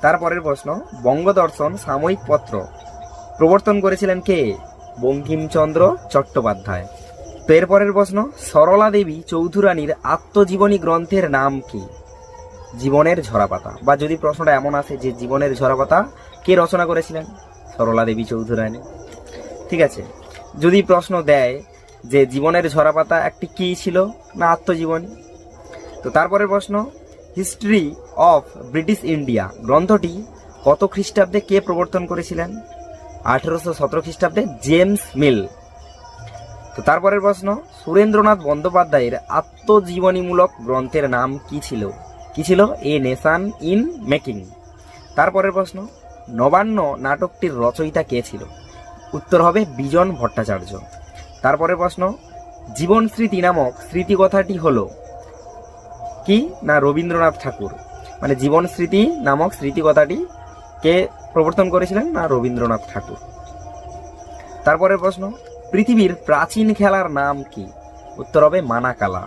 তারপরের প্রশ্ন, বঙ্গদর্শন সাময়িক পত্র প্রবর্তন করেছিলেন কে? বঙ্কিমচন্দ্র চট্টোপাধ্যায়। তো এরপরের প্রশ্ন, সরলা দেবী চৌধুরানীর আত্মজীবনী গ্রন্থের নাম কি? জীবনের ঝরাপাতা। বা যদি প্রশ্নটা এমন আসে যে জীবনের ঝরাপাতা কে রচনা করেছিলেন? সরলা দেবী চৌধুরানী। ঠিক আছে। যদি প্রশ্ন দেয় যে জীবনের ঝরাপাতা একটি কি ছিল, না আত্মজীবনী। তো তারপরের প্রশ্ন, হিস্ট্রি অফ ব্রিটিশ ইন্ডিয়া গ্রন্থটি কত খ্রিস্টাব্দে কে প্রবর্তন করেছিলেন? 1817 খ্রিস্টাব্দে জেমস মিল। তো তারপরের প্রশ্ন, সুরেন্দ্রনাথ বন্দ্যোপাধ্যায়ের আত্মজীবনীমূলক গ্রন্থের নাম কি ছিল? কি ছিল? A nation in making. তারপরের প্রশ্ন, নবান্ন নাটকটির রচয়িতা কে ছিল? উত্তর হবে বিজন ভট্টাচার্য। তারপরের প্রশ্ন, জীবন স্মৃতি নামক স্মৃতিকথাটি হলো কি? না রবীন্দ্রনাথ ঠাকুর। মানে জীবন স্মৃতি নামক স্মৃতিকথাটি কে প্রবর্তন করেছিলেন? না রবীন্দ্রনাথ ঠাকুর। তারপরের প্রশ্ন, পৃথিবীর প্রাচীন খেলার নাম কি? উত্তর হবে মানাকালা।